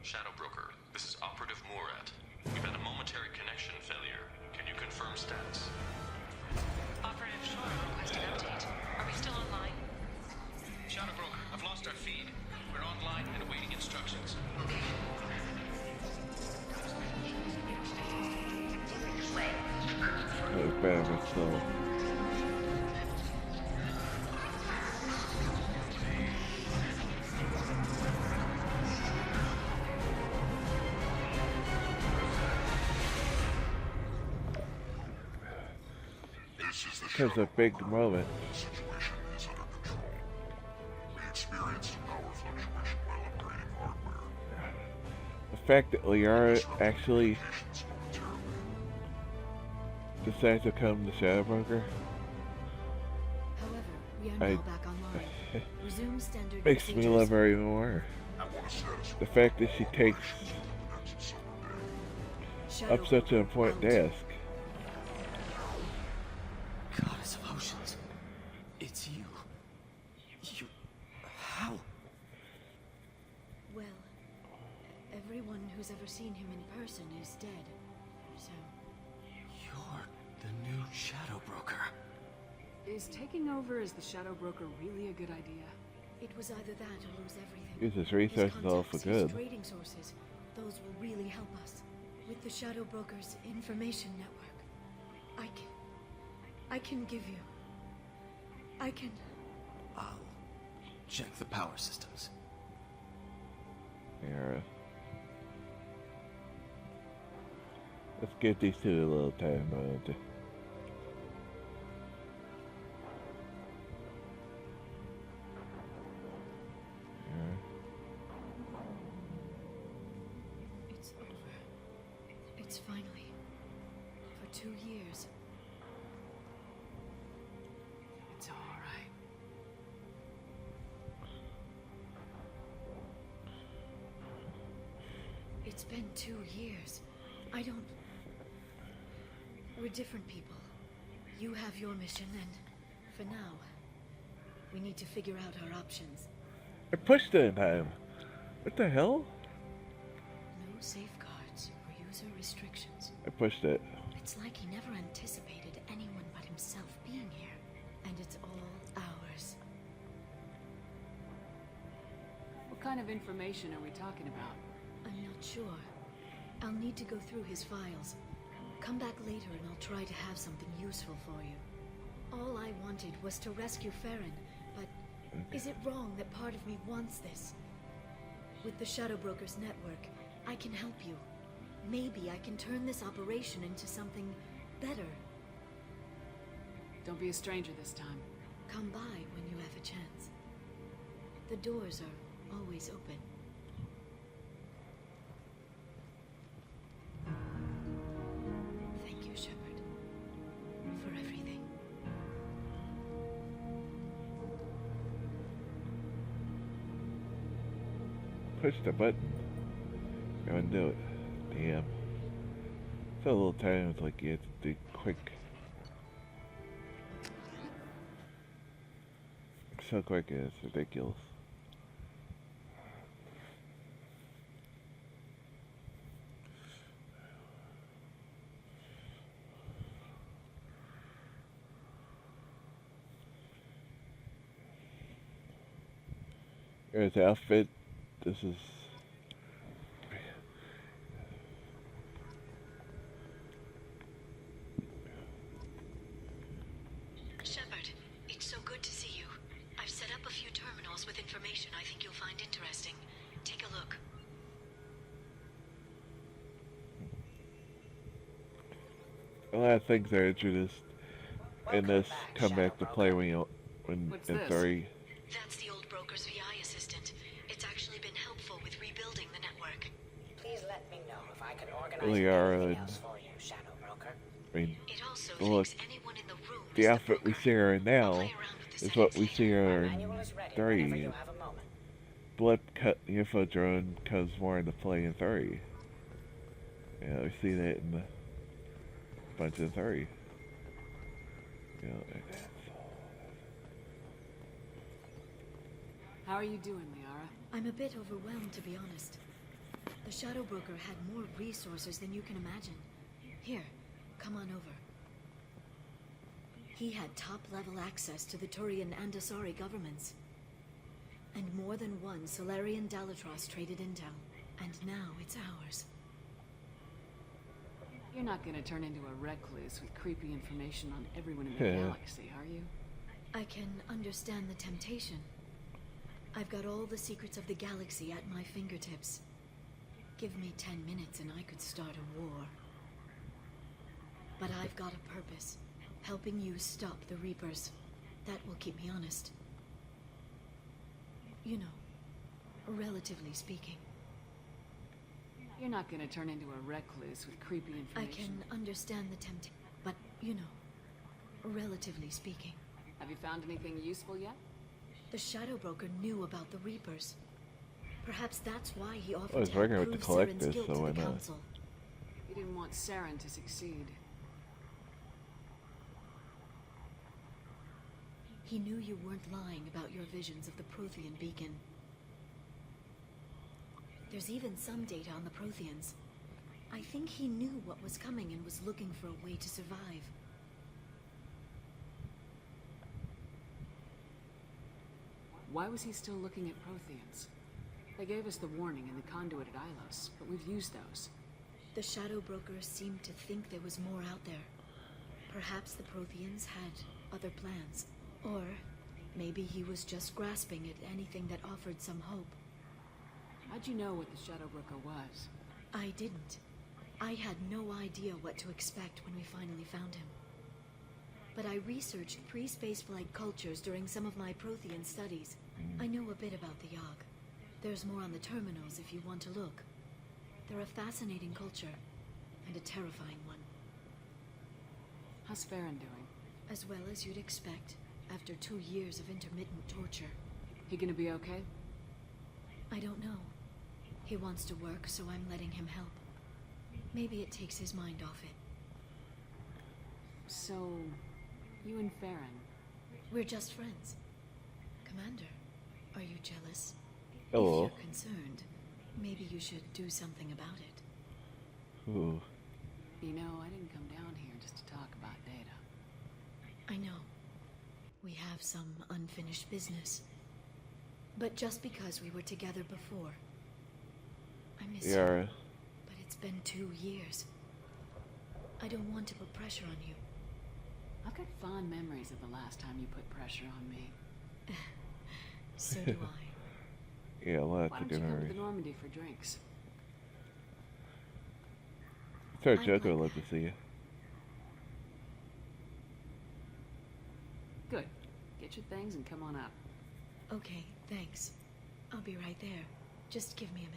Shadow Broker, this is Operative Murat. We've had a momentary connection failure. Can you confirm status? Operative Shore requesting update. Are we still online? Shadow Broker, I've lost our feed. We're online and awaiting instructions. That was bad, but still. Because a big moment. The situation is under control. We experienced a power fluctuation while upgrading hardware. The fact that Liara actually decides to come to Shadow Broker However, we are now back online. Resume standard makes me procedures. love her even more. The fact that she takes up such an important task. Goddess of Oceans. It's you. You... How? Well, everyone who's ever seen him in person is dead. So, You're the new Shadow Broker. Is taking over as the Shadow Broker really a good idea? it was either that or lose everything. Use his His resources all for contacts, his good. trading sources, those will really help us. With the Shadow Broker's information network, I can give you. I'll check the power systems. Here. Let's give these two a little time. It's over. It's finally. For 2 years. It's all right. It's been 2 years. I don't... We're different people. You have your mission, and for now, we need to figure out our options. I pushed it in time. What the hell? No safeguards or user restrictions. I pushed it. It's like he never anticipated anyone but himself being here. And it's all ours. What kind of information are we talking about? I'm not sure. I'll need to go through his files. Come back later and I'll try to have something useful for you. All I wanted was to rescue Farron, but is it wrong that part of me wants this? With the Shadow Broker's network, I can help you. Maybe I can turn this operation into something better. Don't be a stranger this time. Come by when you have a chance. The doors are always open. Thank you, Shepard, for everything. Push the button. Go and do it. Damn. So little time, it's like you have to do quick. So quick, it's ridiculous. Here's the outfit. This is... Shepard, it's so good to see you. I've set up a few terminals with information I think you'll find interesting. Take a look. A lot of things are introduced in this come back to play when What's in this? 3. That's the old broker's VI assistant. It's actually been helpful with rebuilding the network. Please let me know if I can organize Really are, anything else for you, Shadow Broker. I mean, It also look, thinks anyone in the room the is outfit we broker. see her in I'll now play around with the is what settings we later. see her My in manual is ready whenever 3. you have a moment. Blip cut the info drone comes more into play in 3. Yeah, we see that in the bunch of 3. You know, How are you doing, Liara? I'm a bit overwhelmed, to be honest. The Shadow Broker had more resources than you can imagine. Here, come on over. He had top-level access to the Turian and Asari governments. And more than one Solarian Dalatros traded intel. And now it's ours. You're not gonna turn into a recluse with creepy information on everyone in the Yeah. galaxy, are you? I can understand the temptation. I've got all the secrets of the galaxy at my fingertips. Give me 10 minutes and I could start a war. But I've got a purpose. Helping you stop the Reapers. That will keep me honest. You know, relatively speaking. You're not gonna turn into a recluse with creepy I information. can understand the temptation. But, you know, relatively speaking. Have you found anything useful yet? The Shadow Broker knew about the Reapers. Perhaps that's why he offered I was to working help with the prove Saren's collectors, guilt so to why the not? Council. He didn't want Saren to succeed. He knew you weren't lying about your visions of the Prothean beacon. There's even some data on the Protheans. I think he knew what was coming and was looking for a way to survive. Why was he still looking at Protheans? They gave us the warning in the conduit at Ilos, but we've used those. The Shadow Broker seemed to think there was more out there. Perhaps the Protheans had other plans. Or maybe he was just grasping at anything that offered some hope. How'd you know what the Shadow Broker was? I didn't. I had no idea what to expect when we finally found him. But I researched pre-spaceflight cultures during some of my Prothean studies. I know a bit about the Yogg. There's more on the terminals if you want to look. They're a fascinating culture, and a terrifying one. How's Farron doing? As well as you'd expect, after 2 years of intermittent torture. He gonna be okay? I don't know. He wants to work, so I'm letting him help. Maybe it takes his mind off it. So, you and Farron, We're just friends. Commander, are you jealous? Hello. If you're concerned, maybe you should do something about it. Ooh. you know, I didn't come down here just to talk about data. I know. We have some unfinished business. But just because we were together before, I miss you. Yara. But it's been 2 years. I don't want to put pressure on you. I've got fond memories of the last time you put pressure on me. So do I. Yeah, lots Why of don't you good come to memories. the Normandy for drinks? Sorry, I'd Joker like would love to see you. Good. Get your things and come on up. Okay, thanks. I'll be right there. Just give me a minute.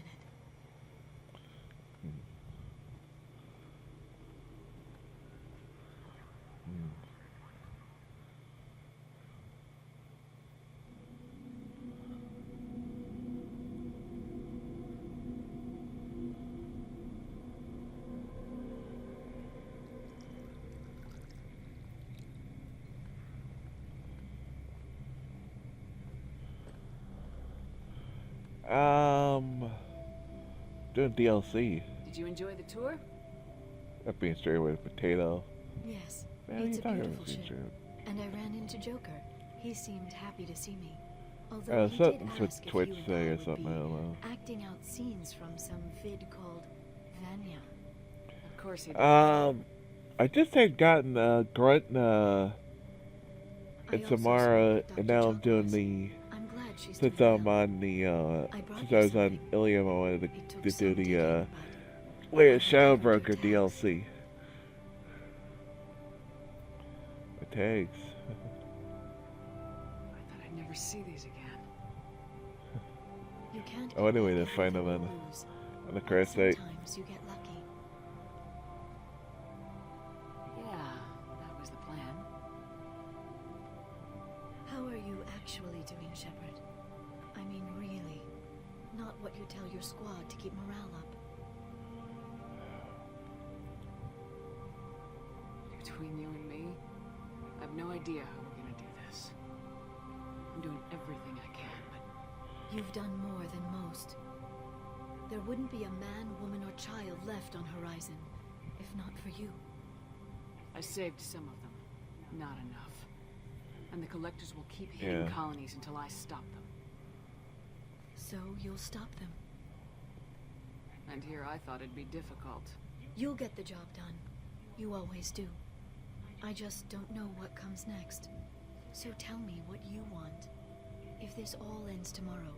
Doing DLC. Did you enjoy the tour? That being straight with potato. Yes, Man, it's you a talking beautiful about ship. straight? And I ran into Joker. He seemed happy to see me. Although he did Something's with ask if Twitch you and say I or would something, be I don't know. acting out scenes from some vid called Vanya. Of course he did. I just had gotten Grunt and I also Samara, spoke with and Dr. now I'm doing Chakwas. the. I'm glad she's Since doing I'm well. on the, I brought since you I was on something. Ilium, I wanted It took to some do the, digging, but latest Shadow I've covered Broker your tags. DLC. The tags. I thought I'd never see these again. You can't Oh, anyway, get to find them everything on, you lose. on the crash site. Sometimes you get lucky. Yeah, that was the plan. How are you actually doing, Shepard? I mean, really. Not what you tell your squad to keep morale up. Between you and me, I have no idea how we're gonna do this. I'm doing everything I can, but You've done more than most. there wouldn't be a man, woman, or child left on Horizon, if not for you. I saved some of them. Not enough. And the collectors will keep hitting colonies until I stop them. So you'll stop them. And here I thought it'd be difficult. You'll get the job done. You always do. I just don't know what comes next. So tell me what you want. If this all ends tomorrow,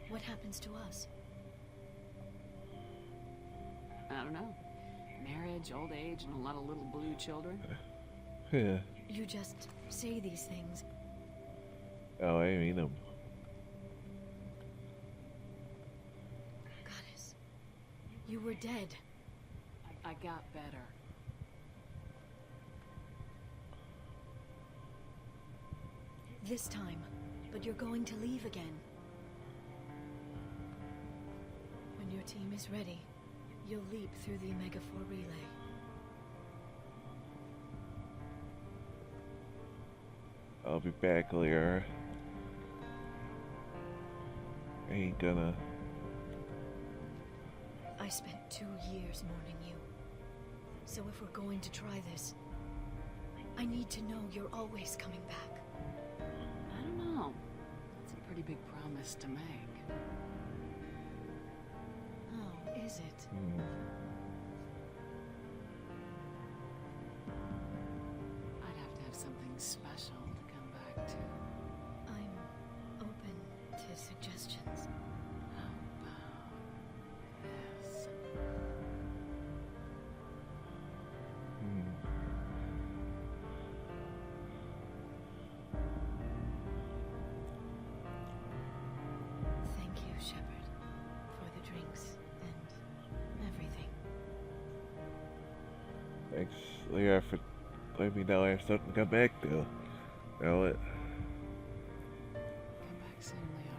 what happens to us? I don't know. Marriage, old age, and a lot of little blue children. Yeah. You just say these things. Oh, I mean them. Goddess, you were dead. I got better. This time, but you're going to leave again. When your team is ready, you'll leap through the Omega-4 relay. I'll be back later. Ain't gonna. I spent 2 years mourning you. So if we're going to try this, I need to know you're always coming back. I don't know. That's a pretty big promise to make. Oh, is it? I'd have to have something special to come back to. I'm open to suggestions. How about this? Thank you, Shepard, for the drinks and everything. Thanks, Leah, for letting me know I have something to come back to. You know what? Come back soon, Liara.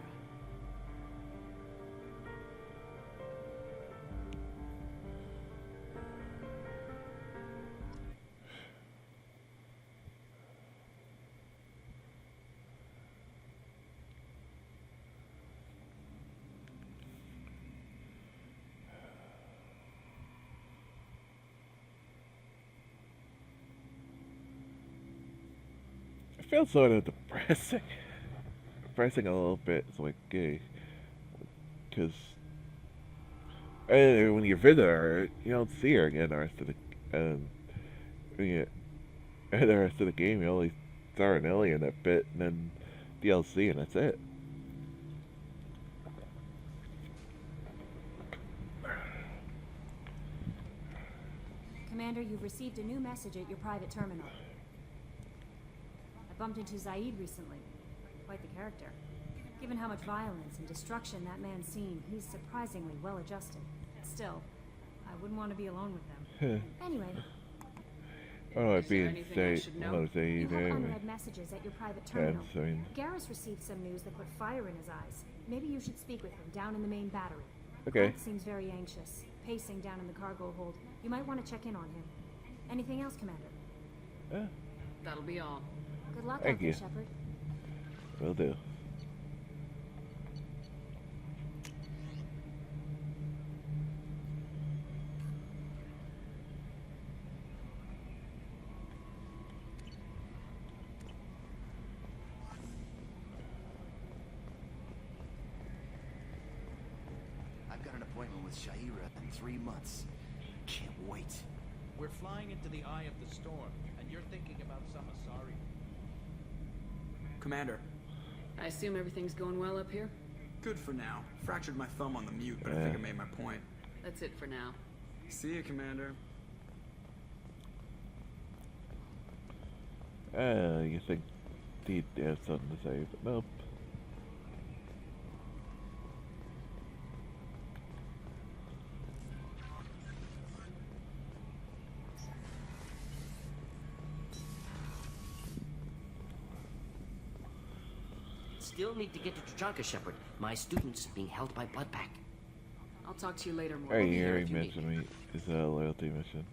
I feel sort of depressing. Depressing a little bit. It's like, gay. Because when you visit her, you don't see her again the rest of the when you the rest of the game, you only saw her and Ellie in that bit, and then DLC, and that's it. Commander, you've received a new message at your private terminal. I bumped into Zaid recently. Quite the character. Given how much violence and destruction that man's seen, he's surprisingly well adjusted. Still, I wouldn't want to be alone with them. Anyway, Oh, Is I'd there be anything I should know? I'd say you have anyway. unread messages at your private terminal. I mean, Garrus received some news that put fire in his eyes. Maybe you should speak with him down in the main battery. okay. Clark seems very anxious, pacing down in the cargo hold. You might want to check in on him. Anything else, Commander? That'll be all. Good luck Thank out there, you. Shepard. Will do. I've got an appointment with Shaira in 3 months. Can't wait. We're flying into the eye of the storm, and you're thinking about Samasari. Commander, I assume everything's going well up here? good for now. Fractured my thumb on the mute, but I think I made my point. That's it for now. See you, Commander. You think he'd have something to say, but nope. Still need to get to Tuchanka, Shepard. My student's being held by Bloodpack. I'll talk to you later, more. Hey, you already mentioned me. It's a loyalty mission.